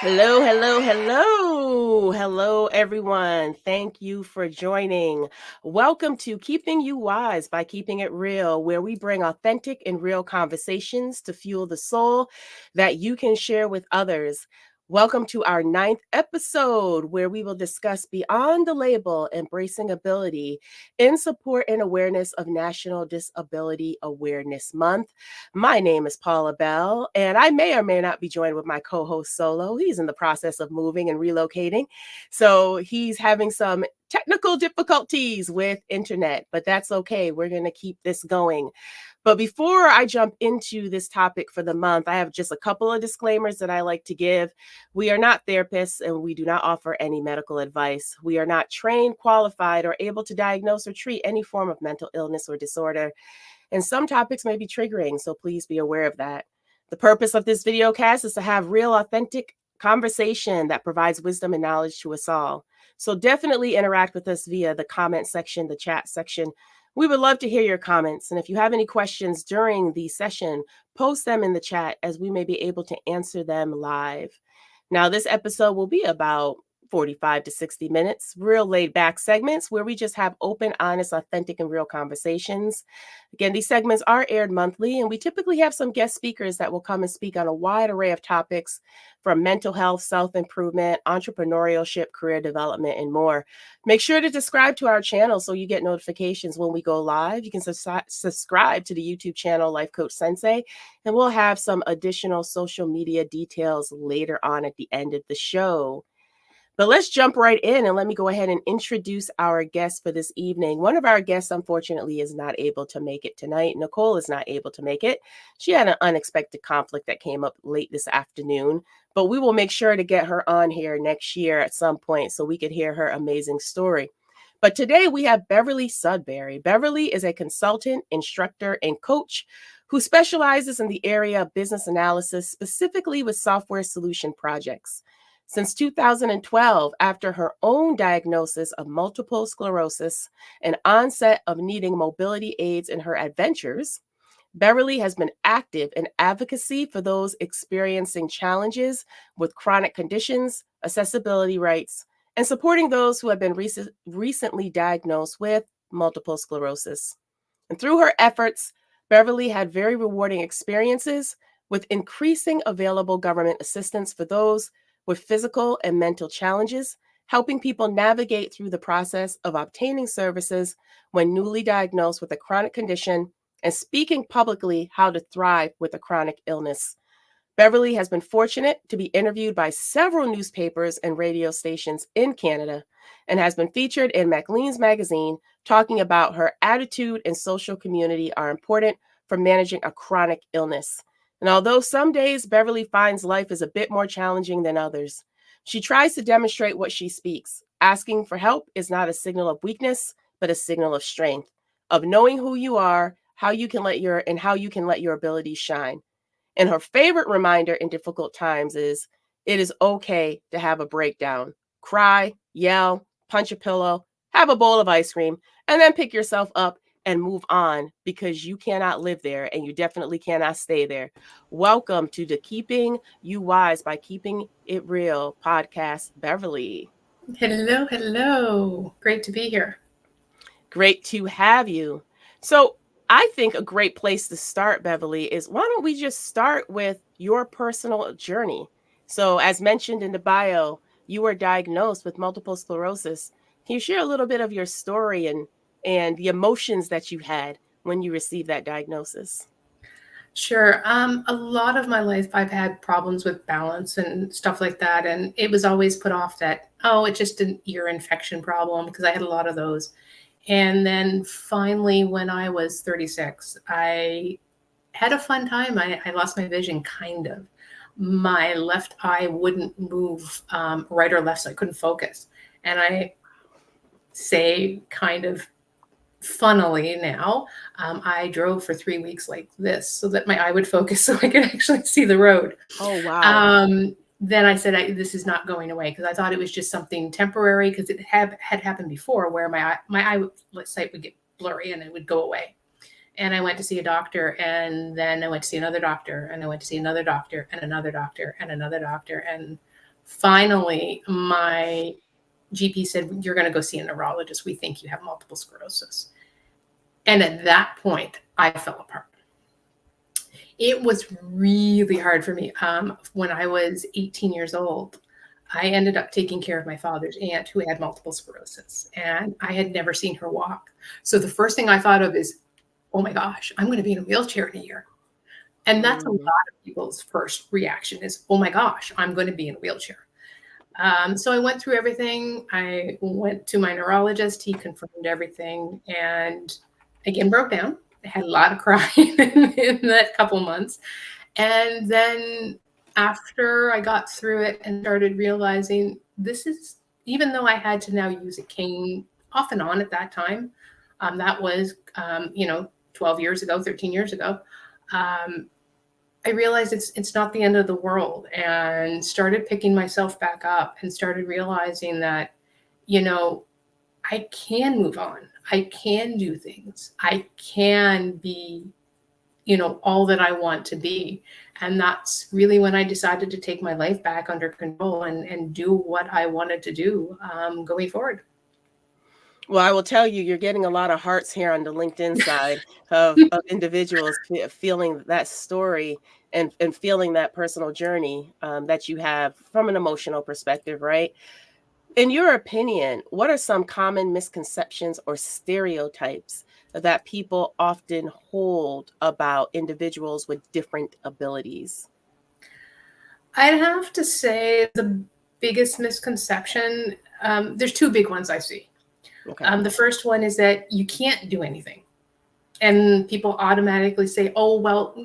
Hello, hello, hello. Hello, everyone. Thank you for joining. Welcome to Keeping You Wise by Keeping It Real, where we bring authentic and real conversations to fuel the soul that you can share with others. Welcome to our ninth episode, where we will discuss Beyond the Label, Embracing Ability in support and awareness of National Disability Awareness Month. My name is Paula Bell, and I may or may not be joined with my co host Solo. He's in the process of moving and relocating. So he's having some technical difficulties with internet, but that's okay. We're going to keep this going. But before I jump into this topic for the month, I have just a couple of disclaimers that I like to give. We are not therapists and we do not offer any medical advice. We are not trained, qualified, or able to diagnose or treat any form of mental illness or disorder. And some topics may be triggering, so please be aware of that. The purpose of this video cast is to have real, authentic conversation that provides wisdom and knowledge to us all. So definitely interact with us via the comment section, the chat section. We would love to hear your comments. And if you have any questions during the session, post them in the chat as we may be able to answer them live. Now, this episode will be about 45 to 60 minutes, real laid back segments where we just have open, honest, authentic, and real conversations. Again, these segments are aired monthly, and we typically have some guest speakers that will come and speak on a wide array of topics from mental health, self-improvement, entrepreneurship, career development, and more. Make sure to subscribe to our channel so you get notifications when we go live. You can subscribe to the YouTube channel Life Coach Sensei, and we'll have some additional social media details later on at the end of the show. But let's jump right in and let me go ahead and introduce our guest for this evening. One of our guests, unfortunately, is not able to make it tonight. Nicole is not able to make it. She had an unexpected conflict that came up late this afternoon, but we will make sure to get her on here next year at some point so we could hear her amazing story. But today we have Beverly Sudbury. Beverly is a consultant, instructor, and coach who specializes in the area of business analysis, specifically with software solution projects. Since 2012, after her own diagnosis of multiple sclerosis and onset of needing mobility aids in her adventures, Beverly has been active in advocacy for those experiencing challenges with chronic conditions, accessibility rights, and supporting those who have been recently diagnosed with multiple sclerosis. And through her efforts, Beverly had very rewarding experiences with increasing available government assistance for those with physical and mental challenges, helping people navigate through the process of obtaining services when newly diagnosed with a chronic condition and speaking publicly how to thrive with a chronic illness. Beverly has been fortunate to be interviewed by several newspapers and radio stations in Canada and has been featured in Maclean's magazine talking about her attitude and social community are important for managing a chronic illness. And although some days Beverly finds life is a bit more challenging than others, she tries to demonstrate what she speaks. Asking for help is not a signal of weakness, but a signal of strength, of knowing who you are, how you can let your abilities shine. And her favorite reminder in difficult times is it is okay to have a breakdown. Cry, yell, punch a pillow, have a bowl of ice cream, and then pick yourself up and move on because you cannot live there and you definitely cannot stay there. Welcome to the Keeping You Wise by Keeping It Real podcast, Beverly. Hello, hello. Great to be here. Great to have you. So, I think a great place to start, Beverly, is why don't we just start with your personal journey? So, as mentioned in the bio, you were diagnosed with multiple sclerosis. Can you share a little bit of your story and the emotions that you had when you received that diagnosis? Sure. A lot of my life, I've had problems with balance and stuff like that. And it was always put off that, oh, it's just an ear infection problem because I had a lot of those. And then finally, when I was 36, I had a fun time. I lost my vision, kind of. My left eye wouldn't move right or left, so I couldn't focus. And I say, kind of funnily now, I drove for 3 weeks like this so that my eye would focus so I could actually see the road. Oh, wow. Then I said, this is not going away because I thought it was just something temporary because it had happened before where my eye sight would get blurry and it would go away. And I went to see a doctor, and then I went to see another doctor, and I went to see another doctor, and another doctor, and another doctor. And Finally, my GP said, "You're going to go see a neurologist. We think you have multiple sclerosis." And at that point, I fell apart. It was really hard for me. When I was 18 years old, I ended up taking care of my father's aunt who had multiple sclerosis, and I had never seen her walk. So the first thing I thought of is, oh my gosh, I'm going to be in a wheelchair in a year. And that's a lot Mm. of people's first reaction is, oh my gosh, I'm going to be in a wheelchair. So I went through everything. I went to my neurologist. He confirmed everything, and again broke down. I had a lot of crying in that couple months. And then after I got through it and started realizing this is, even though I had to now use a cane off and on at that time, that was, 12 years ago, 13 years ago. Um, I realized it's not the end of the world, and started picking myself back up and started realizing that, you know, I can move on. I can do things. I can be, all that I want to be. And that's really when I decided to take my life back under control and do what I wanted to do, going forward. Well, I will tell you, you're getting a lot of hearts here on the LinkedIn side of individuals feeling that story and feeling that personal journey that you have from an emotional perspective, right? In your opinion, what are some common misconceptions or stereotypes that people often hold about individuals with different abilities? I'd have to say the biggest misconception, there's two big ones I see. Okay. The first one is that you can't do anything. And people automatically say, "Oh, well,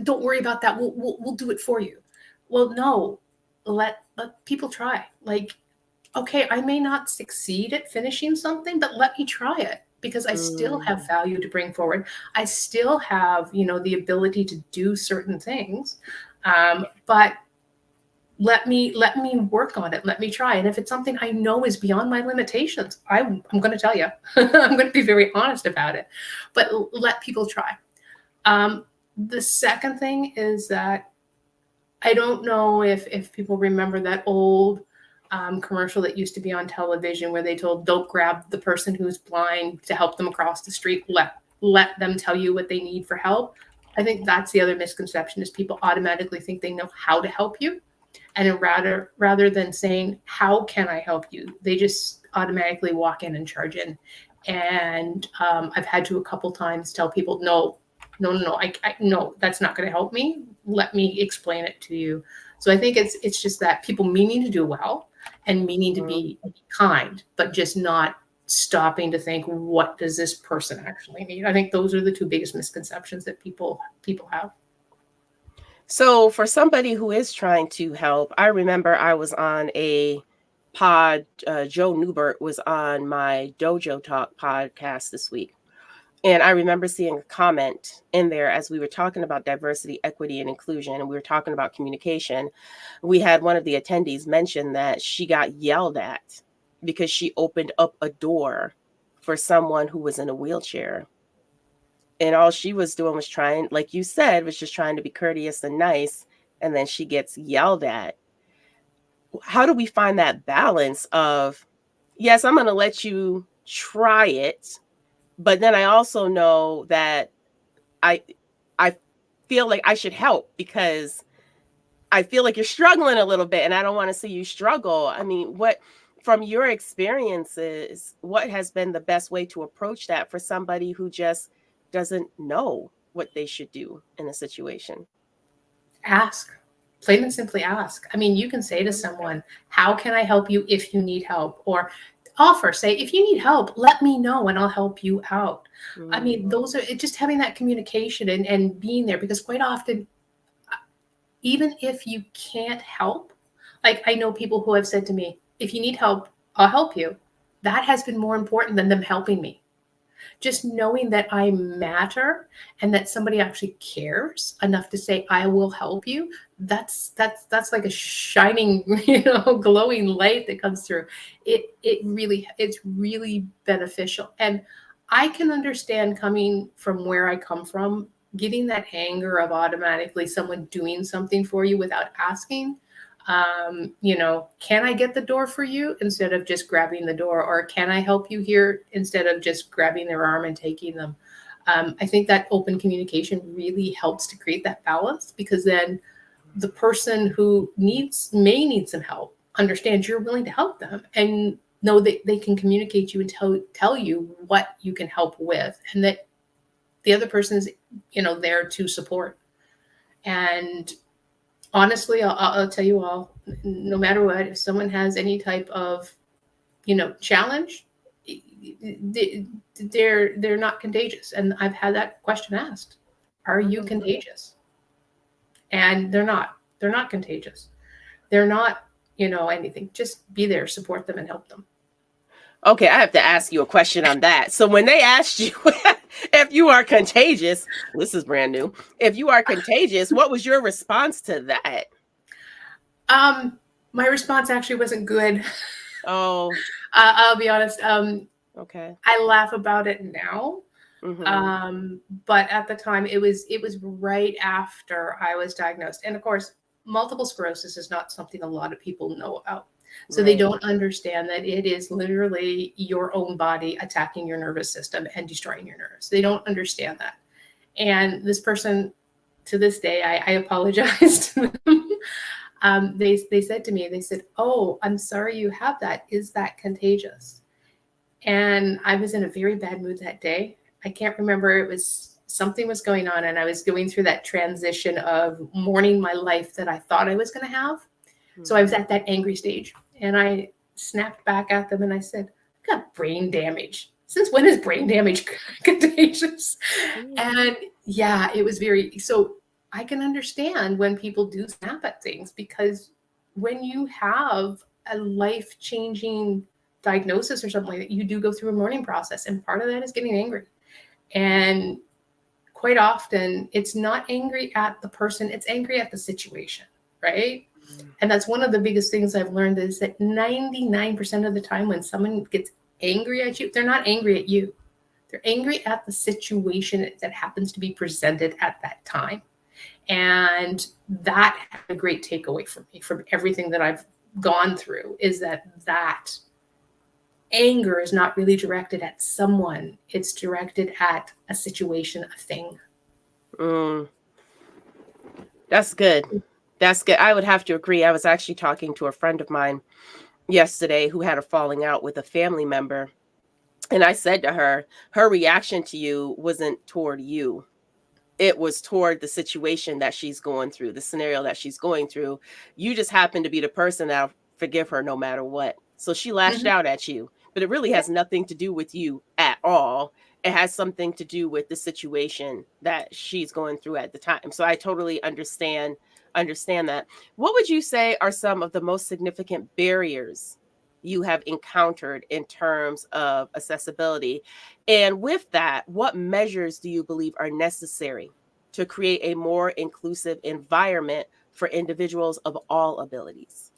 don't worry about that. We'll do it for you." Well, no, let people try. Like, okay, I may not succeed at finishing something, but let me try it because I still have Mm, value to bring forward. I still have, the ability to do certain things. But let me work on it. Let me try. And if it's something I know is beyond my limitations, I'm going to tell you. I'm going to be very honest about it. But let people try. Um, the second thing is that I don't know if people remember that old, commercial that used to be on television where they told, "Don't grab the person who's blind to help them across the street. Let them tell you what they need for help." I think that's the other misconception is people automatically think they know how to help you, and rather than saying, "How can I help you?" they just automatically walk in and charge in. And I've had to a couple times tell people, "No, no, no, no, no, that's not going to help me. Let me explain it to you." So I think it's just that people meaning to do well and meaning to mhm. be kind, but just not stopping to think, what does this person actually need? I think those are the two biggest misconceptions that people have. So, for somebody who is trying to help, I remember I was on a pod, Joe Newbert was on my Dojo Talk podcast this week. And I remember seeing a comment in there as we were talking about diversity, equity, and inclusion, and we were talking about communication. We had one of the attendees mention that she got yelled at because she opened up a door for someone who was in a wheelchair. And all she was doing was trying, like you said, was just trying to be courteous and nice. And then she gets yelled at. How do we find that balance of, yes, I'm going to let you try it, but then I also know that I I feel like I should help because I feel like you're struggling a little bit and I don't want to see you struggle. I mean, what from your experiences, what has been the best way to approach that for somebody who just doesn't know what they should do in a situation? Ask, plain and simply ask. I mean, you can say to Mhm. someone, "How can I help you if you need help?" Or offer, say, "If you need help, let me know and I'll help you out." I mean, Mm, those are just having that communication and being there, because quite often, even if you can't help, like I know people who have said to me, "If you need help, I'll help you." That has been more important than them helping me. Just knowing that I matter and that somebody actually cares enough to say, "I will help you," that's like a shining, glowing light that comes through. It's really beneficial. And I can understand, coming from where I come from, getting that anger of automatically someone doing something for you without asking. Can I get the door for you instead of just grabbing the door? Or can I help you here instead of just grabbing their arm and taking them? I think that open communication really helps to create that balance, because then the person who may need some help understands you're willing to help them and know that they can communicate you and tell you what you can help with, and that the other person is there to support. And honestly, I'll tell you all, no matter what, if someone has any type of challenge, they're not contagious. And I've had that question asked, are you Mm. contagious? And they're not contagious. They're not anything. Just be there, support them, and help them. Okay, I have to ask you a question on that. So when they asked you if you are contagious, this is brand new. If you are contagious, what was your response to that? My response actually wasn't good. Oh, I'll be honest. okay. I laugh about it now. Mm-hmm. But at the time, it was right after I was diagnosed, and of course, multiple sclerosis is not something a lot of people know about. So they Right. don't understand that it is literally your own body attacking your nervous system and destroying your nerves. They don't understand that. And this person, to this day, I apologize to them. They said to me, they said, "Oh, I'm sorry you have that. Is that contagious?" And I was in a very bad mood that day. I can't remember. It was something was going on, and I was going through that transition of mourning my life that I thought I was going to have. So I was Mm-hmm. at that angry stage, and I snapped back at them and I said, "I got brain damage. Since when is brain damage contagious?" And yeah, it was very so. I can understand when people do snap at things, because when you have a life changing diagnosis or something like that, you do go through a mourning process. And part of that is getting angry. And quite often, it's not angry at the person, it's angry at the situation, right? And that's one of the biggest things I've learned, is that 99% of the time when someone gets angry at you, they're not angry at you. They're angry at the situation that happens to be presented at that time. And that had a great takeaway for me from everything that I've gone through, is that anger is not really directed at someone, it's directed at a situation, a thing. Mm, that's good. That's good. I would have to agree. I was actually talking to a friend of mine yesterday who had a falling out with a family member. And I said to her, her reaction to you wasn't toward you. It was toward the situation that she's going through, the scenario that she's going through. You just happen to be the person that'll forgive her no matter what. So she lashed Mm-hmm. out at you, but it really has nothing to do with you at all. It has something to do with the situation that she's going through at the time. So I totally understand that. What would you say are some of the most significant barriers you have encountered in terms of accessibility? And with that, what measures do you believe are necessary to create a more inclusive environment for individuals of all abilities?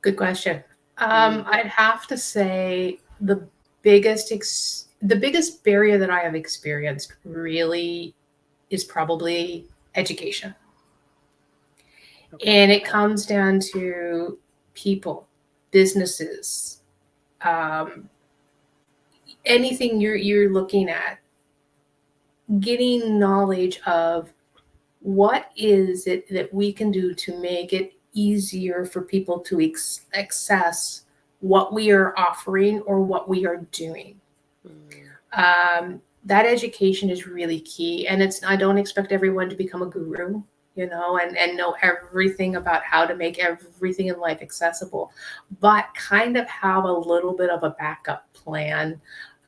Good question. Mm, I'd have to say the biggest barrier that I have experienced really is probably education. okay. And it comes down to people, businesses, um, anything you're looking at, getting knowledge of what is it that we can do to make it easier for people to access what we are offering or what we are doing. Mm, That education is really key, and I don't expect everyone to become a guru, and know everything about how to make everything in life accessible, but kind of have a little bit of a backup plan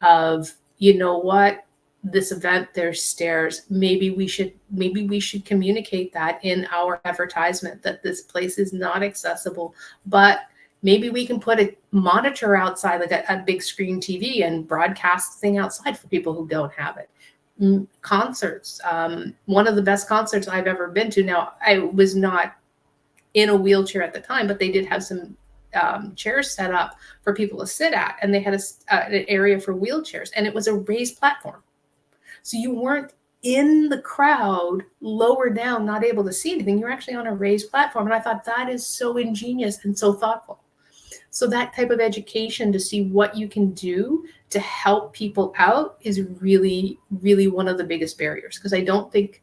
of, what, this event, there's stairs, maybe we should communicate that in our advertisement, that this place is not accessible, but maybe we can put a monitor outside, like a big screen TV, and broadcast thing outside for people who don't have it. Concerts. One of the best concerts I've ever been to. Now, I was not in a wheelchair at the time, but they did have some chairs set up for people to sit at, and they had an area for wheelchairs, and it was a raised platform. So you weren't in the crowd, lower down, not able to see anything. You're actually on a raised platform. And I thought that is so ingenious and so thoughtful. So that type of education to see what you can do to help people out is really, really one of the biggest barriers. Because I don't think,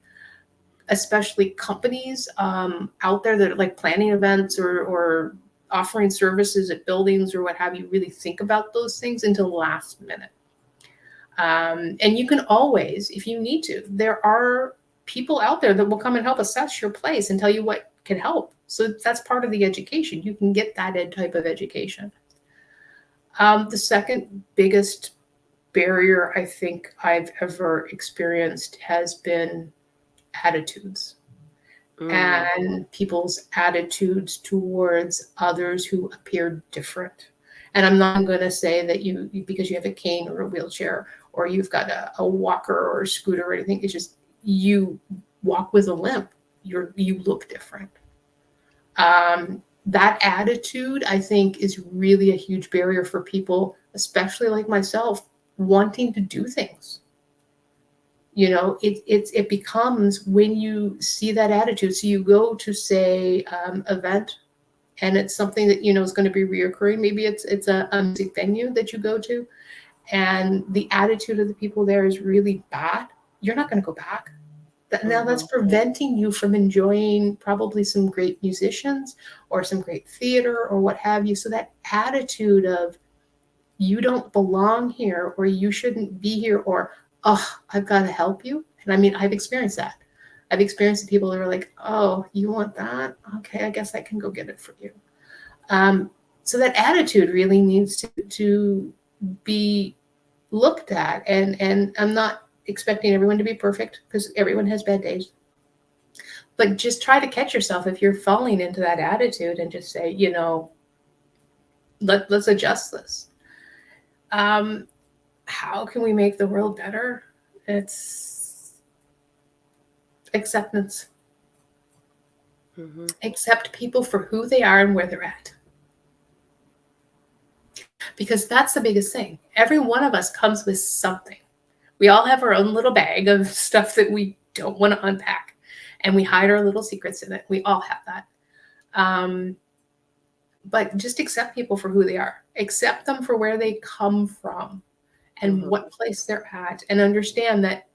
especially companies out there that are like planning events or offering services at buildings or what have you, really think about those things until the last minute. And you can always, if you need to, there are people out there that will come and help assess your place and tell you what can help. So that's part of the education. You can get that type of education. The second biggest barrier I think I've ever experienced has been attitudes Mm. and people's attitudes towards others who appear different. And I'm not going to say that because you have a cane or a wheelchair or you've got a walker or a scooter or anything, it's just you walk with a limp, you look different. That attitude, I think, is really a huge barrier for people, especially like myself, wanting to do things. You know, it becomes when you see that attitude. So you go to say event, and it's something that you know is going to be reoccurring. Maybe it's a music venue that you go to, and the attitude of the people there is really bad. You're not going to go back. Now that's Mm-hmm. preventing you from enjoying probably some great musicians or some great theater or what have you. So that attitude of you don't belong here or you shouldn't be here or oh, I've got to help you. And I mean, I've experienced that. I've experienced the people that are like, oh, you want that? Okay, I guess I can go get it for you. Um, so that attitude really needs to be looked at. And I'm not expecting everyone to be perfect because everyone has bad days. But just try to catch yourself if you're falling into that attitude and just say, you know, let's adjust this. Um, how can we make the world better? It's acceptance. Mm-hmm. Accept people for who they are and where they're at. Because that's the biggest thing. Every one of us comes with something. We all have our own little bag of stuff that we don't want to unpack, and we hide our little secrets in it. We all have that. But just accept people for who they are, accept them for where they come from and Mm-hmm. what place they're at, and understand that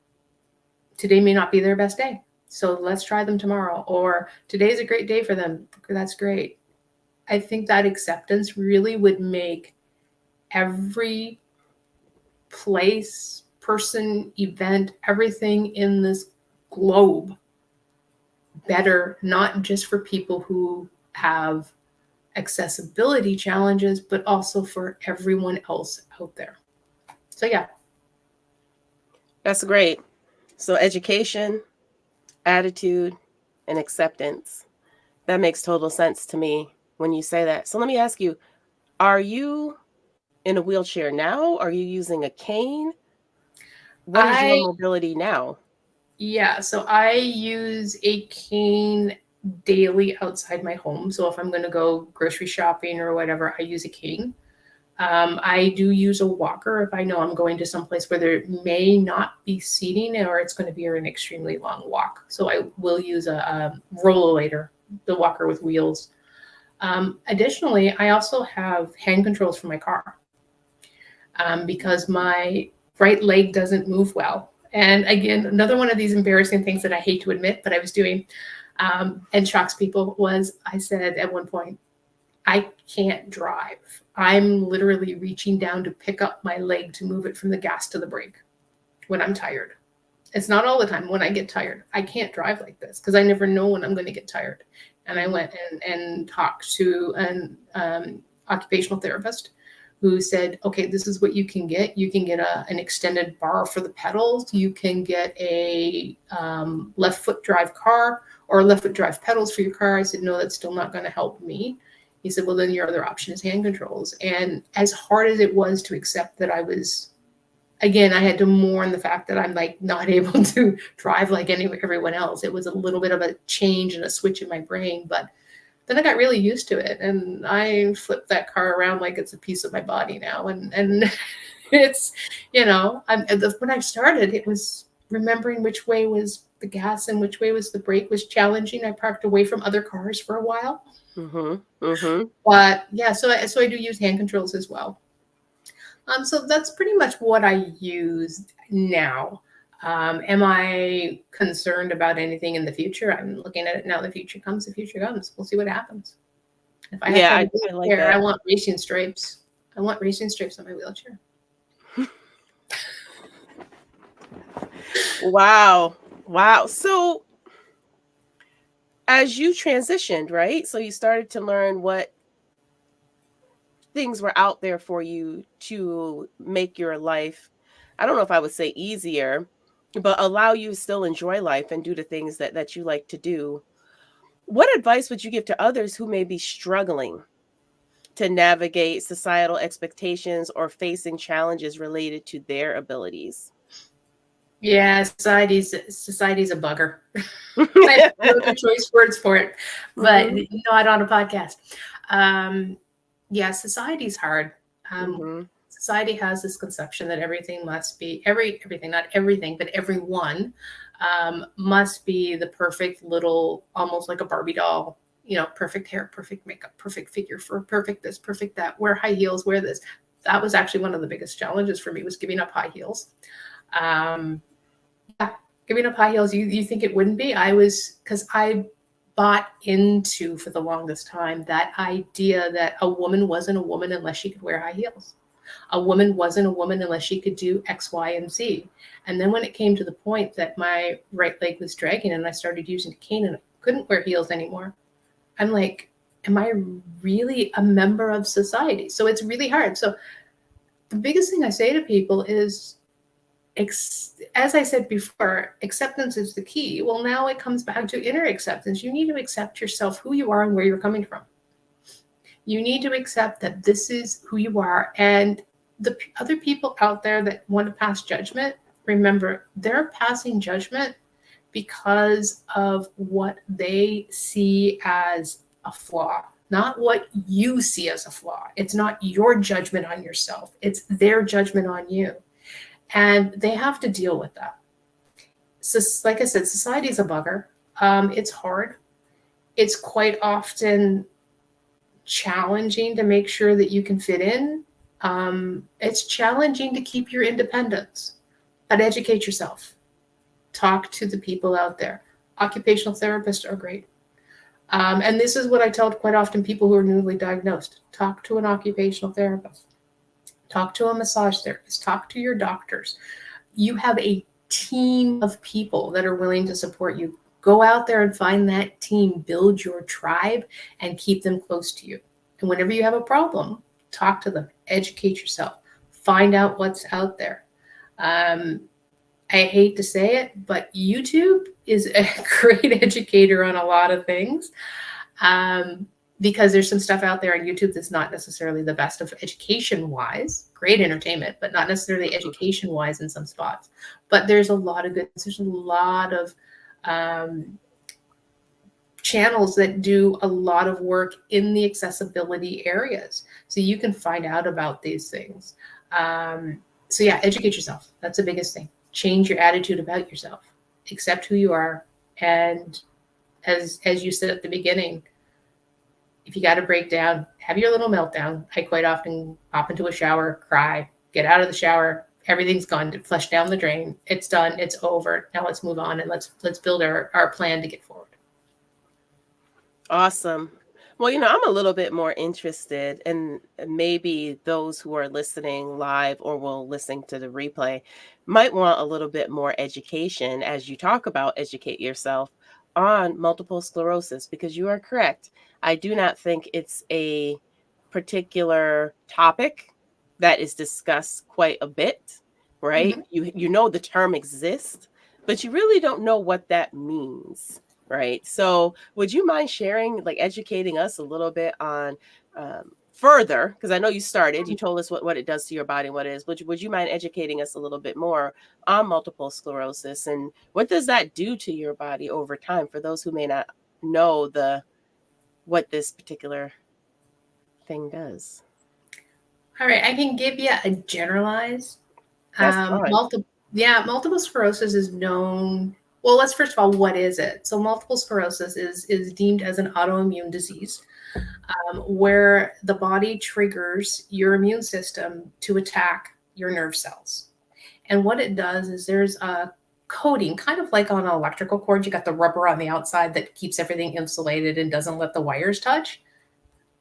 today may not be their best day. So let's try them tomorrow. Or today's a great day for them. That's great. I think that acceptance really would make every place, person, event, everything in this globe better, not just for people who have accessibility challenges, but also for everyone else out there. So, yeah. That's great. So, education, attitude, and acceptance. That makes total sense to me when you say that. So, let me ask you, are you in a wheelchair now? Are you using a cane? What is your I, mobility now? yeah, so I use a cane daily outside my home. So if I'm going to go grocery shopping or whatever, I use a cane. I do use a walker if I know I'm going to some place where there may not be seating or it's going to be an extremely long walk. So I will use a rollator, the walker with wheels. Additionally, I also have hand controls for my car because my right leg doesn't move well. And again, another one of these embarrassing things that I hate to admit, but I was doing and shocks people was I said at one point, I can't drive. I'm literally reaching down to pick up my leg to move it from the gas to the brake when I'm tired. It's not all the time. When I get tired, I can't drive like this because I never know when I'm going to get tired. And I Mm-hmm. went and talked to an occupational therapist who said, okay, this is what you can get. You can get an extended bar for the pedals. You can get a left foot drive car or left foot drive pedals for your car. I said, no, that's still not going to help me. He said, well, then your other option is hand controls. And as hard as it was to accept that I was, again, I had to mourn the fact that I'm like not able to drive like everyone else. It was a little bit of a change and a switch in my brain, but then I got really used to it, and I flip that car around like it's a piece of my body now. And it's, you know, when I started, it was remembering which way was the gas and which way was the brake was challenging. I parked away from other cars for a while. Mm-hmm. Mm-hmm. But yeah, so I do use hand controls as well. So that's pretty much what I use now. Am I concerned about anything in the future? I'm looking at it now. The future comes. The future comes. We'll see what happens. If I have to Yeah, have a I like wheelchair, I that. want racing stripes. I want racing stripes on my wheelchair. Wow. Wow. So as you transitioned, right? So you started to learn what things were out there for you to make your life, I don't know if I would say easier, but allow you to still enjoy life and do the things that you like to do. What advice would you give to others who may be struggling to navigate societal expectations or facing challenges related to their abilities? Yeah, society's a bugger. I have no other choice words for it, but Mhm. not on a podcast. Um, yeah, society's hard. Um, Mhm. Society has this conception that everything must be everything, not everything, but everyone must be the perfect little, almost like a Barbie doll. You know, perfect hair, perfect makeup, perfect figure, for perfect this, perfect that. Wear high heels, wear this. That was actually one of the biggest challenges for me was giving up high heels. Um, yeah, giving up high heels. You think it wouldn't be? I was because I bought into for the longest time that idea that a woman wasn't a woman unless she could wear high heels. A woman wasn't a woman unless she could do X, Y, and Z. And then when it came to the point that my right leg was dragging and I started using a cane and I couldn't wear heels anymore, I'm like, am I really a member of society? So it's really hard. So the biggest thing I say to people is as I said before, acceptance is the key. Well, now it comes back to inner acceptance. You need to accept yourself, who you are, and where you're coming from. You need to accept that this is who you are. And the other people out there that want to pass judgment, remember, they're passing judgment because of what they see as a flaw, not what you see as a flaw. It's not your judgment on yourself, it's their judgment on you. And they have to deal with that. So, like I said, society is a bugger. It's hard. It's quite often challenging to make sure that you can fit in. It's challenging to keep your independence, but educate yourself. Talk to the people out there. Occupational therapists are great. And this is what I tell quite often people who are newly diagnosed: talk to an occupational therapist, talk to a massage therapist, talk to your doctors. You have a team of people that are willing to support you. Go out there and find that team, build your tribe, and keep them close to you. And whenever you have a problem, talk to them, educate yourself, find out what's out there. Um, I hate to say it, but YouTube is a great educator on a lot of things. Um, because there's some stuff out there on YouTube that's not necessarily the best of education wise, great entertainment, but not necessarily education wise in some spots. But there's a lot of good, there's a lot of um, channels that do a lot of work in the accessibility areas. So you can find out about these things. So yeah, educate yourself. That's the biggest thing. Change your attitude about yourself. Accept who you are. And as you said at the beginning, if you got to break down, have your little meltdown. I quite often hop into a shower, cry, get out of the shower. Everything's gone, flush down the drain. It's done. It's over. Now let's move on and let's build our plan to get forward. Awesome. Well, I'm a little bit more interested, and maybe those who are listening live or will listen to the replay might want a little bit more education as you talk about educate yourself on multiple sclerosis, because you are correct. I do not think it's a particular topic that is discussed quite a bit, right? Mm-hmm. You know the term exists, but you really don't know what that means. Right. So, would you mind sharing, like educating us a little bit on further? Because I know you started, you told us what it does to your body, what it is. Would you mind educating us a little bit more on multiple sclerosis and what does that do to your body over time for those who may not know what this particular thing does? All right, I can give you a generalized That's fine. Yeah, multiple sclerosis is known. Well, let's first of all, what is it? So, multiple sclerosis is deemed as an autoimmune disease where the body triggers your immune system to attack your nerve cells. And what it does is there's a coating, kind of like on an electrical cord. You got the rubber on the outside that keeps everything insulated and doesn't let the wires touch.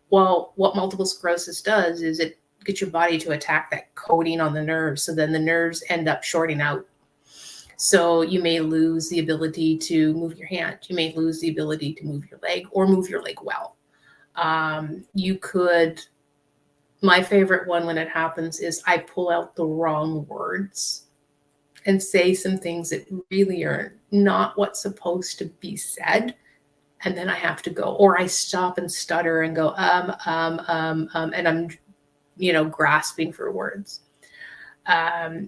Well, what multiple sclerosis does is it gets your body to attack that coating on the nerves. So then the nerves end up shorting out. So you may lose the ability to move your hand. You may lose the ability to move your leg or move your leg well. You could, my favorite one when it happens is I pull out the wrong words and say some things that really are not what's supposed to be said. And then I have to go, or I stop and stutter and go, and I'm, grasping for words.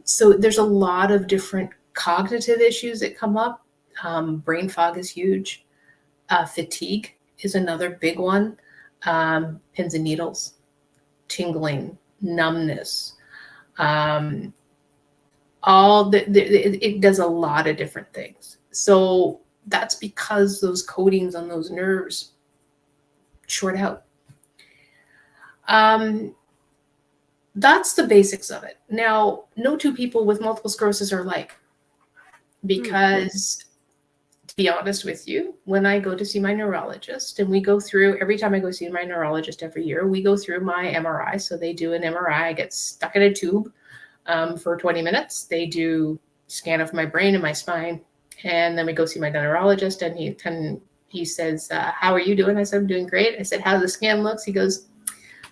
So there's a lot of different cognitive issues that come up. Brain fog is huge. Fatigue is another big one. Pins and needles, tingling, numbness. Um, it does a lot of different things. So that's because those coatings on those nerves short out. That's the basics of it. Now, no two people with multiple sclerosis are alike because, to be honest with you, when I go to see my neurologist, and we go through, every time I go see my neurologist every year, we go through my MRI. So they do an MRI, I get stuck in a tube for 20 minutes. They do scan of my brain and my spine, and then we go see my neurologist, and he says, "How are you doing?" I said, "I'm doing great." I said, "How the scan looks?" He goes,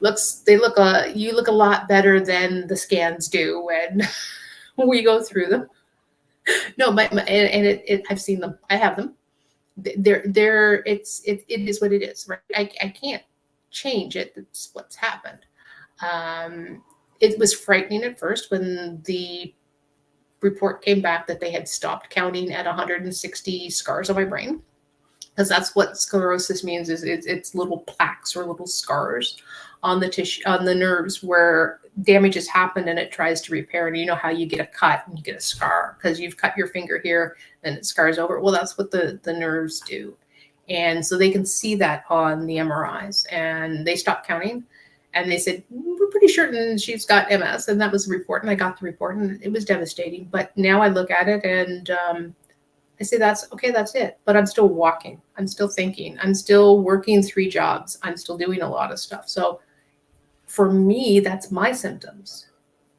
you look a lot better than the scans do when we go through them." No, I've seen them. I have them. It is what it is, right? I can't change it. That's what's happened. It was frightening at first when the report came back that they had stopped counting at 160 scars on my brain, because that's what sclerosis means. Is it's little plaques or little scars on the tissue, on the nerves, where damage has happened and it tries to repair. And you know how you get a cut and you get a scar because you've cut your finger here and it scars over. Well, that's what the nerves do. And so they can see that on the MRIs, and they stopped counting. And they said, "We're pretty certain she's got MS." And that was the report. And I got the report, and it was devastating. But now I look at it and I say, "That's okay, that's it." But I'm still walking. I'm still thinking. I'm still working 3 jobs. I'm still doing a lot of stuff. So for me, that's my symptoms.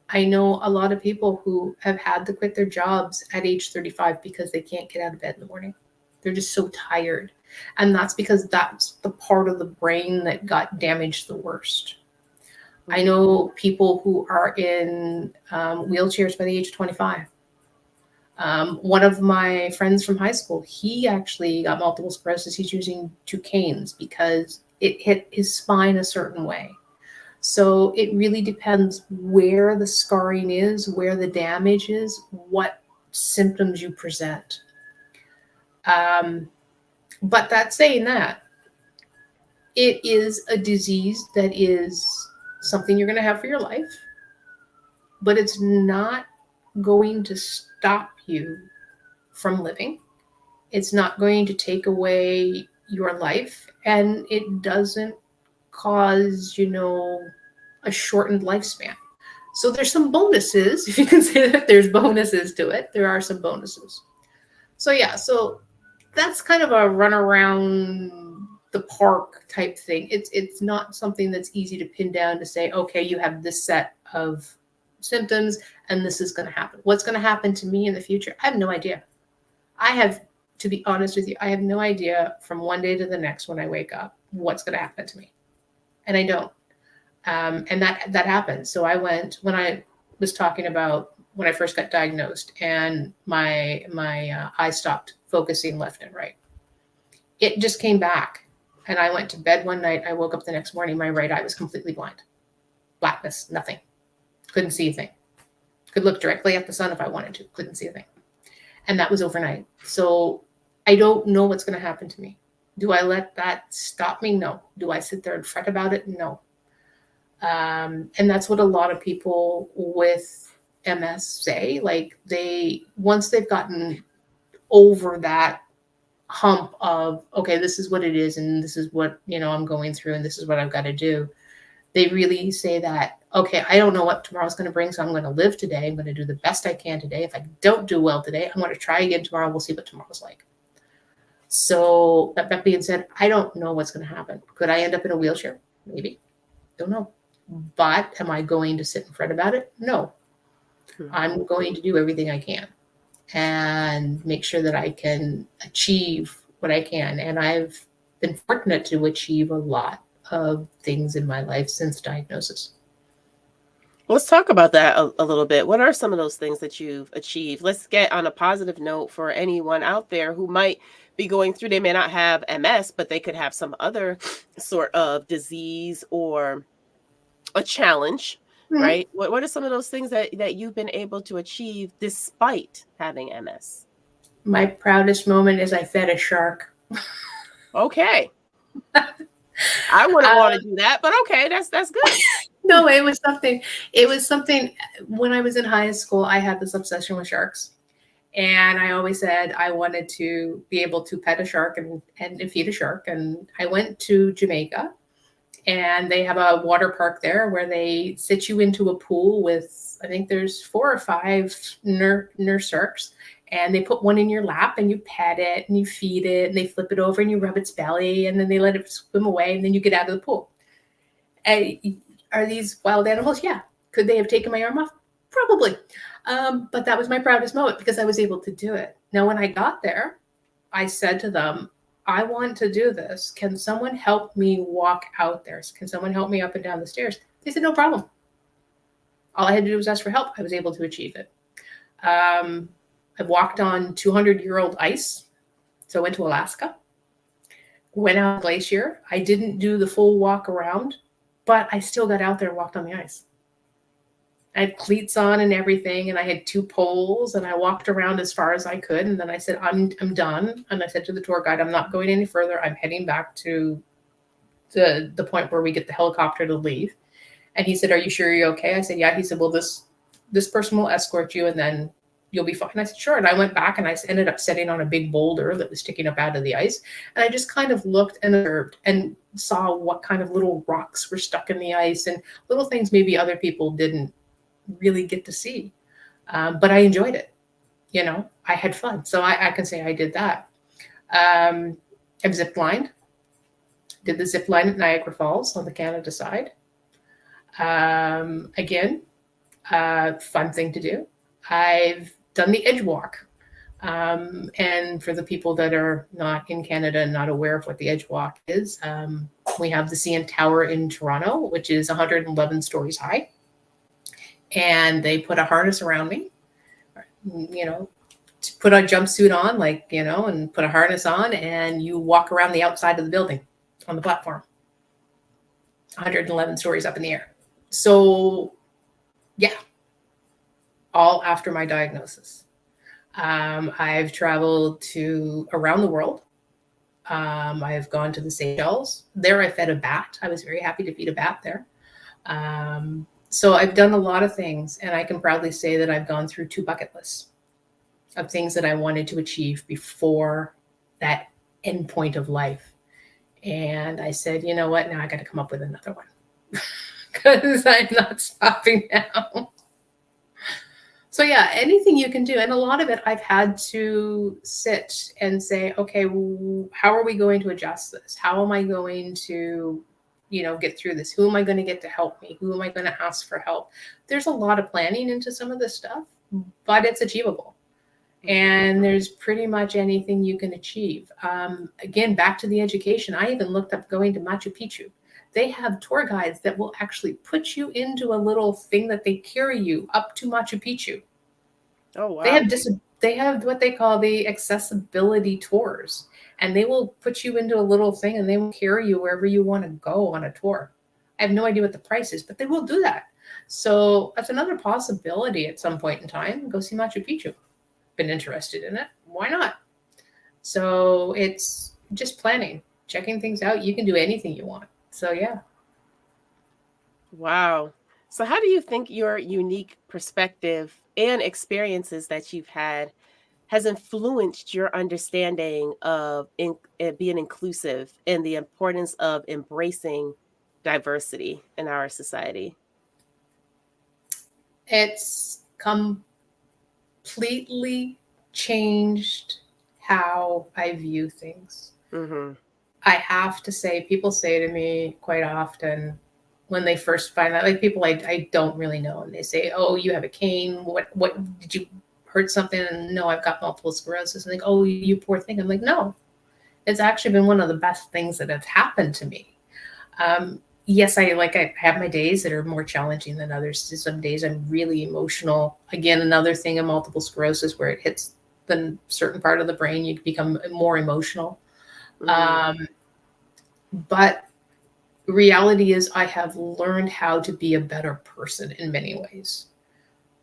I know a lot of people who have had to quit their jobs at age 35 because they can't get out of bed in the morning. They're just so tired. And that's because that's the part of the brain that got damaged the worst. I know people who are in wheelchairs by the age of 25. One of my friends from high school, he actually got multiple sclerosis. He's using 2 canes because it hit his spine a certain way. So it really depends where the scarring is, where the damage is, what symptoms you present. But that saying that, it is a disease that is something you're going to have for your life, but it's not going to stop you from living. It's not going to take away your life, and it doesn't cause, a shortened lifespan. So there's some bonuses, if you can say that there's bonuses to it. There are some bonuses. So yeah, so that's kind of a run around the park type thing. It's not something that's easy to pin down to say, okay, you have this set of symptoms and this is going to happen. What's going to happen to me in the future? I have no idea. To be honest with you, I have no idea from one day to the next when I wake up what's going to happen to me, and I don't. And that happened. So when I was talking about when I first got diagnosed, and my eye stopped focusing left and right. It just came back, and I went to bed one night. I woke up the next morning. My right eye was completely blind, blackness, nothing, couldn't see a thing. Could look directly at the sun if I wanted to, couldn't see a thing, and that was overnight. So I don't know what's going to happen to me. Do I let that stop me? No. Do I sit there and fret about it? No. And that's what a lot of people with MS say. Like once they've gotten over that hump of, okay, this is what it is, and this is what, I'm going through, and this is what I've got to do, they really say that, okay, I don't know what tomorrow's going to bring, so I'm going to live today. I'm going to do the best I can today. If I don't do well today, I'm going to try again tomorrow. We'll see what tomorrow's like. So that being said, I don't know what's going to happen. Could I end up in a wheelchair? Maybe. Don't know. But am I going to sit and fret about it? No. I'm going to do everything I can and make sure that I can achieve what I can. And I've been fortunate to achieve a lot of things in my life since diagnosis. Let's talk about that a little bit. What are some of those things that you've achieved? Let's get on a positive note for anyone out there who might be going through, they may not have MS, but they could have some other sort of disease or a challenge, Mm-hmm. right? What are some of those things that you've been able to achieve despite having MS? My proudest moment is I fed a shark. Okay. I wouldn't want Uh, to do that, but okay, that's good. no, it was something. It was something. When I was in high school, I had this obsession with sharks. And I always said I wanted to be able to pet a shark and feed a shark. And I went to Jamaica, and they have a water park there where they sit you into a pool with, I think there's 4 or 5 nurse sharks. And they put one in your lap and you pet it and you feed it and they flip it over and you rub its belly and then they let it swim away and then you get out of the pool. And are these wild animals? Yeah. Could they have taken my arm off? Probably. But that was my proudest moment because I was able to do it. Now, when I got there, I said to them, I want to do this. Can someone help me walk out there? Can someone help me up and down the stairs? They said, no problem. All I had to do was ask for help. I was able to achieve it. I walked on 200-year-old ice. So I went to Alaska, went out glacier. I didn't do the full walk around, but I still got out there and walked on the ice. I had cleats on and everything, and I had 2 poles, and I walked around as far as I could. And then I said, I'm done. And I said to the tour guide, I'm not going any further. I'm heading back to the point where we get the helicopter to leave. And he said, are you sure you're okay? I said, yeah. He said, well, this person will escort you, and then you'll be fine. I said, sure. And I went back, and I ended up sitting on a big boulder that was sticking up out of the ice. And I just kind of looked and observed and saw what kind of little rocks were stuck in the ice and little things maybe other people didn't really get to see. But I enjoyed it. I had fun. So I can say I did that. I've zip lined, did the zip line at Niagara Falls on the Canada side. Again, fun thing to do. I've done the edge walk. And for the people that are not in Canada and not aware of what the edge walk is, we have the CN Tower in Toronto, which is 111 stories high. And they put a harness around me, to put a jumpsuit on, and put a harness on, and you walk around the outside of the building on the platform, 111 stories up in the air. So, yeah, all after my diagnosis. I've traveled around the world. I've gone to the Seychelles. There I fed a bat. I was very happy to feed a bat there. So I've done a lot of things, and I can proudly say that I've gone through 2 bucket lists of things that I wanted to achieve before that end point of life. And I said, you know what? Now I got to come up with another one because I'm not stopping now. So yeah, anything you can do. And a lot of it I've had to sit and say, okay, how are we going to adjust this? How am I going to, get through this? Who am I going to get to help me? Who am I going to ask for help? There's a lot of planning into some of this stuff, but it's achievable. And there's pretty much anything you can achieve. Again, back to the education. I even looked up going to Machu Picchu. They have tour guides that will actually put you into a little thing that they carry you up to Machu Picchu. Oh, wow. They have what they call the accessibility tours, and they will put you into a little thing and they will carry you wherever you want to go on a tour. I have no idea what the price is, but they will do that. So that's another possibility at some point in time. Go see Machu Picchu. Been interested in it. Why not? So it's just planning, checking things out. You can do anything you want. So yeah. Wow. So, how do you think your unique perspective and experiences that you've had has influenced your understanding of being inclusive and the importance of embracing diversity in our society? It's completely changed how I view things. Mhm. I have to say, people say to me quite often when they first find out, like people I don't really know, and they say, "Oh, you have a cane. What did you hurt something?" And no, I've got multiple sclerosis. And like, "Oh, you poor thing." I'm like, "No, it's actually been one of the best things that have happened to me." Yes, I have my days that are more challenging than others. Some days I'm really emotional. Again, another thing of multiple sclerosis where it hits the certain part of the brain, you become more emotional. Mhm. Um, but reality is I have learned how to be a better person in many ways.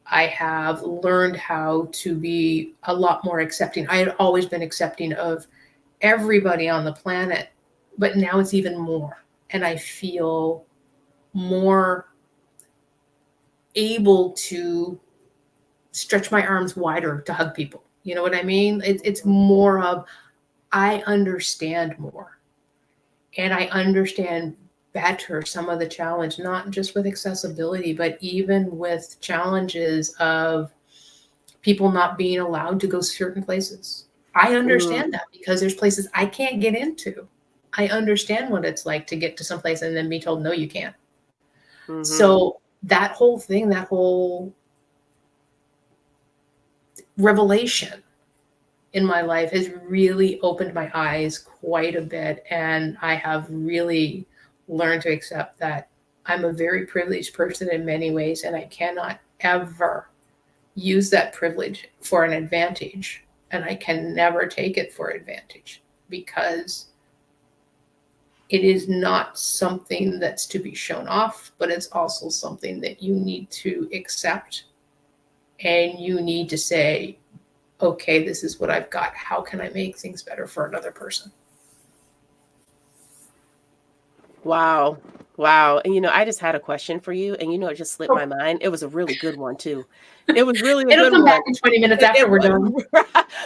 I have learned how to be a lot more accepting. I had always been accepting of everybody on the planet, but now it's even more. And I feel more able to stretch my arms wider to hug people. You know what I mean? It's Mhm. more of I understand more, and I understand better some of the challenge, not just with accessibility, but even with challenges of people not being allowed to go certain places. I understand Mm. that because there's places I can't get into. I understand what it's like to get to some place and then be told, no, you can't. Mhm. So that whole thing, that whole revelation in my life has really opened my eyes quite a bit. And I have really learned to accept that I'm a very privileged person in many ways, and I cannot ever use that privilege for an advantage. And I can never take it for advantage because it is not something that's to be shown off, but it's also something that you need to accept, and you need to say, okay, this is what I've got. How can I make things better for another person? Wow. Wow. And I just had a question for you, and it just slipped my Oh, mind. It was a really good one too. It was really a it'll good come back one. in 20 minutes It after we're was done.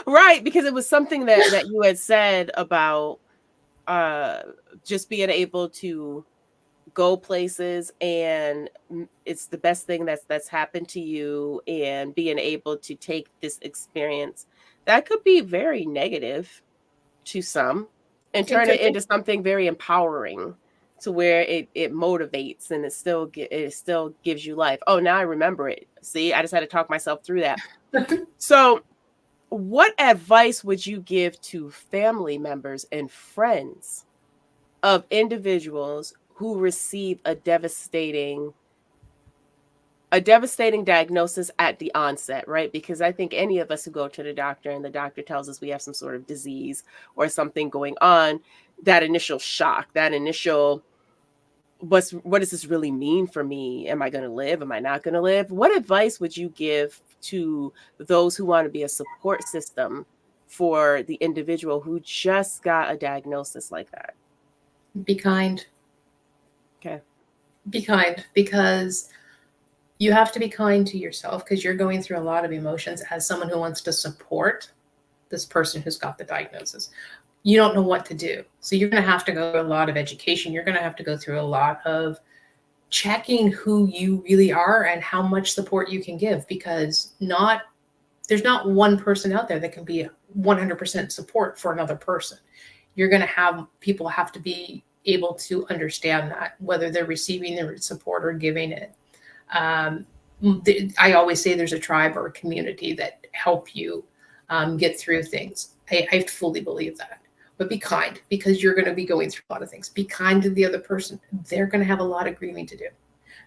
right, because it was something that you had said about uh just being able to go places, and it's the best thing that's happened to you, and being able to take this experience that could be very negative to some and It turn could it be. into something very empowering, to where it motivates, and it still gives you life. Oh, now I remember it. See, I just had to talk myself through that. So, what advice would you give to family members and friends of individuals who receive a devastating diagnosis at the onset, right? Because I think any of us who go to the doctor and the doctor tells us we have some sort of disease or something going on, that initial shock, that initial what does this really mean for me? Am I going to live? Am I not going to live? What advice would you give to those who want to be a support system for the individual who just got a diagnosis like that? Be kind. Okay. Be kind, because you have to be kind to yourself because you're going through a lot of emotions as someone who wants to support this person who's got the diagnosis. You don't know what to do. So you're going to have to go through a lot of education. You're going to have to go through a lot of checking who you really are and how much support you can give, because not there's not one person out there that can be 100% support for another person. You're going to have people have to be able to understand that, whether they're receiving the support or giving it. um, I always say there's a tribe or a community that help you get through things. I fully believe that. But be kind, because you're going to be going through a lot of things. Be kind to the other person. They're going to have a lot of grieving to do.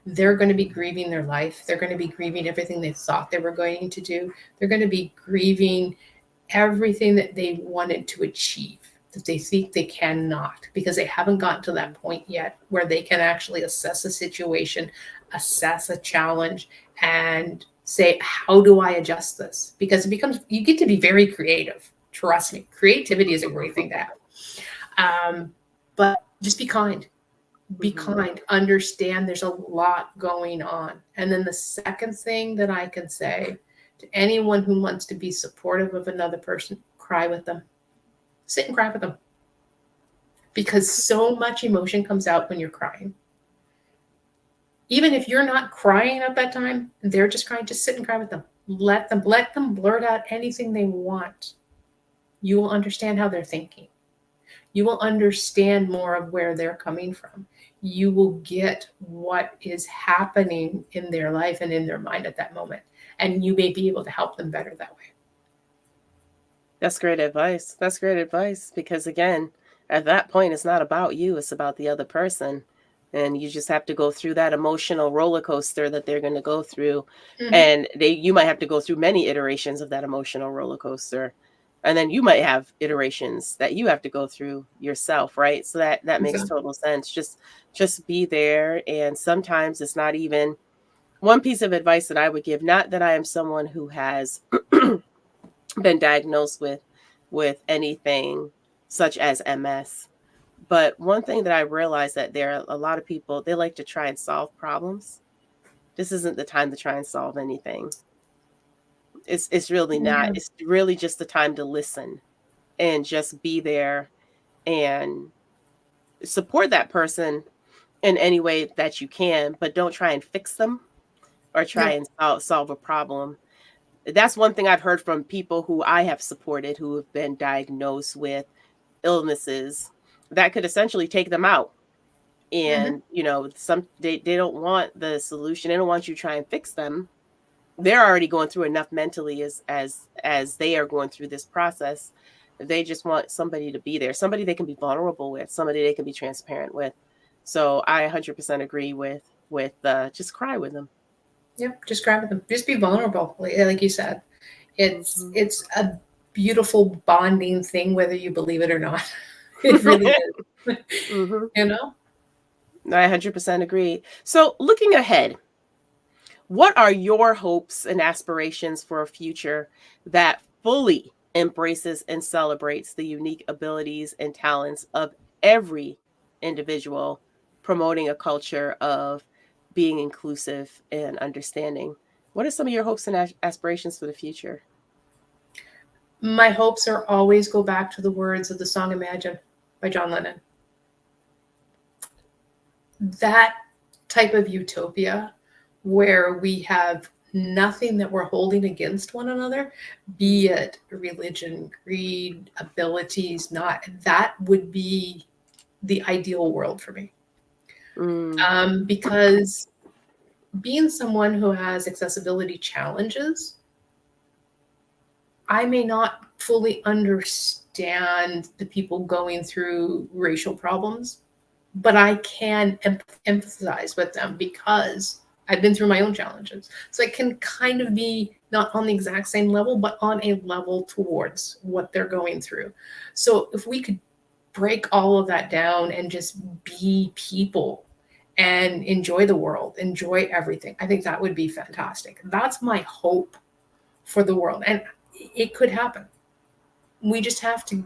They're going to be grieving their life. They're going to be grieving everything they thought they were going to do. They're going to be grieving everything that they wanted to achieve that they think they cannot, because they haven't gotten to that point yet where they can actually assess a situation, assess a challenge, and say, how do I adjust this? Because it becomes, you get to be very creative. Trust me, creativity is a great thing to have. But just be kind. Be Mhm. kind, understand there's a lot going on. And then the second thing that I can say to anyone who wants to be supportive of another person, cry with them. Sit and cry with them. Because so much emotion comes out when you're crying. Even if you're not crying at that time, they're just crying, just sit and cry with them. Let them blurt out anything they want. You will understand how they're thinking. You will understand more of where they're coming from. You will get what is happening in their life and in their mind at that moment. And you may be able to help them better that way. That's great advice. That's great advice because again, at that point it's not about you, it's about the other person. And you just have to go through that emotional roller coaster that they're going to go through. Mm-hmm. And you might have to go through many iterations of that emotional roller coaster. And then you might have iterations that you have to go through yourself, right? So that makes Exactly. total sense. Just be there, and sometimes it's not even one piece of advice that I would give, not that I am someone who has been diagnosed with anything such as MS. But one thing that I realized that there are a lot of people, they like to try and solve problems. This isn't the time to try and solve anything. It's really not. Yeah. It's really just the time to listen and just be there and support that person in any way that you can, but don't try and fix them or try No. and solve a problem. That's one thing I've heard from people who I have supported who have been diagnosed with illnesses that could essentially take them out. Mm-hmm. And, some they don't want the solution. They don't want you to try and fix them. They're already going through enough mentally as they are going through this process. They just want somebody to be there, somebody they can be vulnerable with, somebody they can be transparent with. So I 100% agree with just cry with them. Yep. Just cry with them. Just be vulnerable, like you said. It's Mhm. it's a beautiful bonding thing, whether you believe it or not. It really is. Mhm. You know? I 100% agree. So, looking ahead, what are your hopes and aspirations for a future that fully embraces and celebrates the unique abilities and talents of every individual, promoting a culture of being inclusive and understanding? What are some of your hopes and aspirations for the future? My hopes are always go back to the words of the song Imagine by John Lennon. That type of utopia where we have nothing that we're holding against one another, be Mhm. it religion, greed, abilities, not that would be the ideal world for me. Mm. Because being someone who has accessibility challenges, I may not fully understand the people going through racial problems, but I can empathize with them because I've been through my own challenges. So I can kind of be not on the exact same level, but on a level towards what they're going through. So if we could break all of that down and just be people and enjoy the world, enjoy everything, I think that would be fantastic. That's my hope for the world. And it could happen. We just have to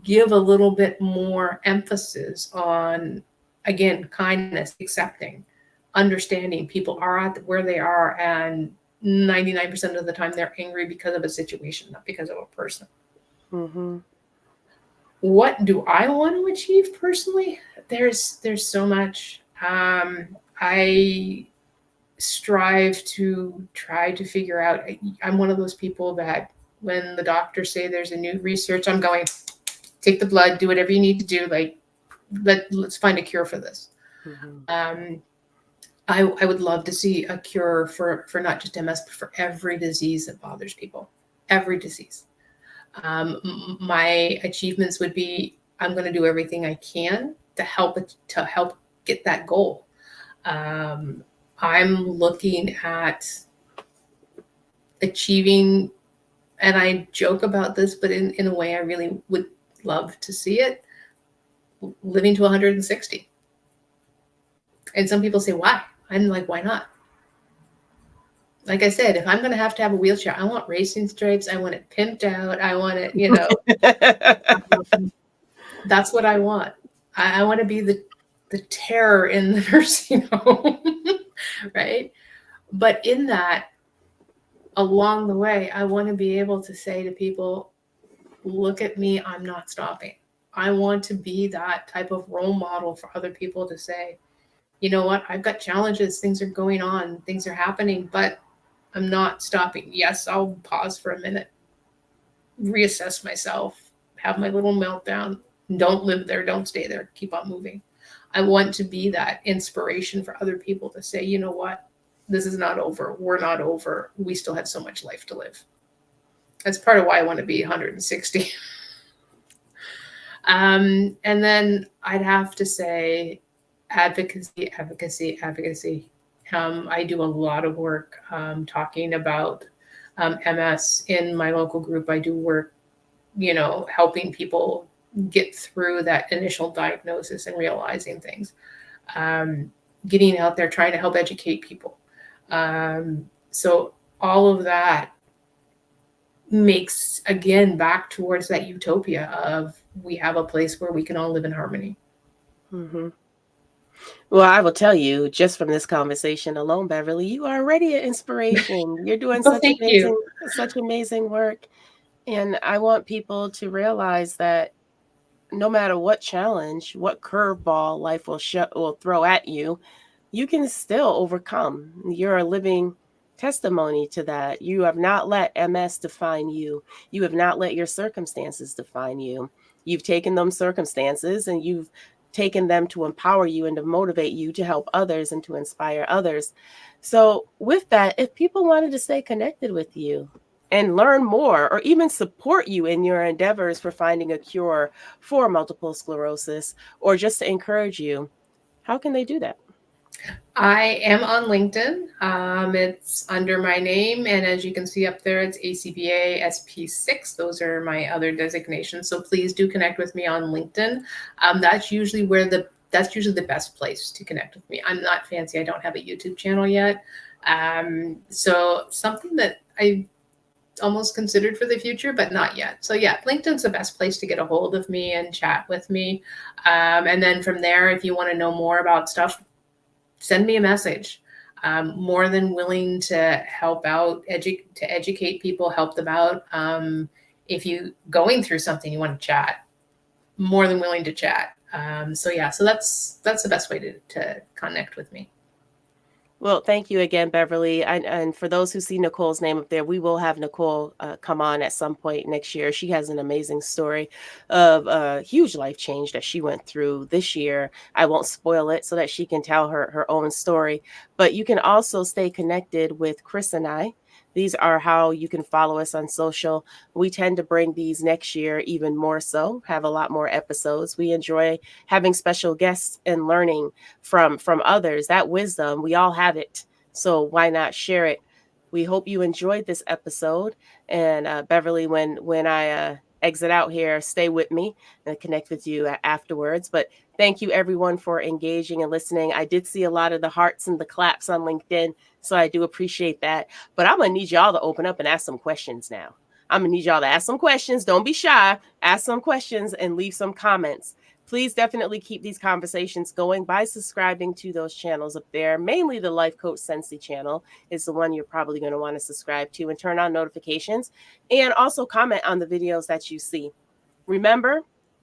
give a little bit more emphasis on, again, kindness, accepting, understanding people are at where they are, and 99% of the time they're angry because of a situation, not because of a person. Mhm. What do I want to achieve personally? There's so much. I strive to try to figure out. I'm one of those people that when the doctors say there's a new research, I'm going, take the blood, do whatever you need to do. Like let's find a cure for this. Mhm. Um, I would love to see a cure for not just MS, but for every disease that bothers people, every disease. My achievements would be I'm going to do everything I can to help get that goal. Um, I'm looking at achieving, and I joke about this, but in a way I really would love to see it, living to 160. And some people say, why? I'm like, why not? Like I said, if I'm going to have a wheelchair, I want racing stripes. I want it pimped out. I want it, that's what I want. I want to be the the terror in the nursing home, right? But in that, along the way, I want to be able to say to people, look at me, I'm not stopping. I want to be that type of role model for other people to say, you know what, I've got challenges, things are going on, things are happening, but I'm not stopping. Yes, I'll pause for a minute, reassess myself, have my little meltdown. Don't live there, don't stay there, keep on moving. I want to be that inspiration for other people to say, you know what, this is not over. We're not over. We still have so much life to live. That's part of why I want to be 160. And then I'd have to say advocacy, advocacy, advocacy. I do a lot of work talking about MS in my local group. I do work, helping people get through that initial diagnosis and realizing things. Um, Getting out there, trying to help educate people. So all of that makes, again, back towards that utopia of we have a place where we can all live in harmony. Mm-hmm. Well, I will tell you, just from this conversation alone, Beverly, you are already an inspiration. You're doing Well, thank you. such amazing work. And I want people to realize that no matter what challenge, what curveball life will throw at you, you can still overcome. You're a living testimony to that. You have not let MS define you. You have not let your circumstances define you. You've taken them circumstances and you've taken them to empower you and to motivate you to help others and to inspire others. So, with that, if people wanted to stay connected with you and learn more or even support you in your endeavors for finding a cure for multiple sclerosis or just to encourage you, how can they do that? I am on LinkedIn. It's under my name, and as you can see up there, it's ACBA SP6. Those are my other designations. So please do connect with me on LinkedIn. That's usually the best place to connect with me. I'm not fancy. I don't have a YouTube channel yet. So something that I almost considered for the future, but not yet. So yeah, LinkedIn's the best place to get a hold of me and chat with me. And then from there, if you want to know more about stuff, send me a message. More than willing to help out, to educate people, help them out. If you going through something, you want to chat, more than willing to chat. So yeah, so that's the best way to connect with me. Well, thank you again, Beverly. And for those who see Nicole's name up there, we will have Nicole come on at some point next year. She has an amazing story of a huge life change that she went through this year. I won't spoil it so that she can tell her own story. But you can also stay connected with Chris and I. These are how you can follow us on social. We tend to bring these next year even more so, have a lot more episodes. We enjoy having special guests and learning from others. That wisdom, we all have it. So why not share it? We hope you enjoyed this episode. And Beverly, when I exit out here, stay with me and connect with you afterwards. But thank you everyone for engaging and listening. I did see a lot of the hearts and the claps on LinkedIn, so I do appreciate that. But I'm gonna need y'all to open up and ask some questions now. I'm gonna need y'all to ask some questions. Don't be shy. Ask some questions and leave some comments. Please definitely keep these conversations going by subscribing to those channels up there. Mainly the Life Coach Sensei channel is the one you're probably going to want to subscribe to and turn on notifications. And also comment on the videos that you see. Remember,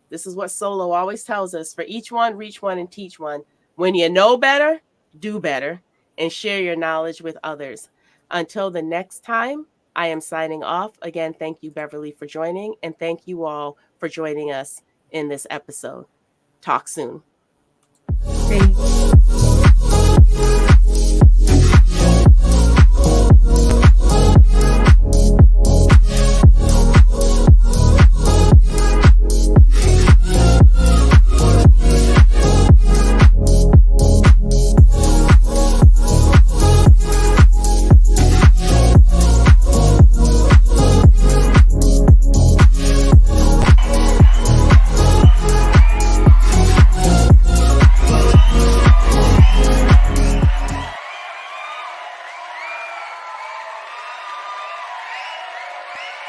this is what Solo always tells us: for each one, reach one, and teach one. When you know better, do better, and share your knowledge with others. Until the next time, I am signing off. Again, thank you, Beverly, for joining, and thank you all for joining us in this episode. Talk soon. Thank you.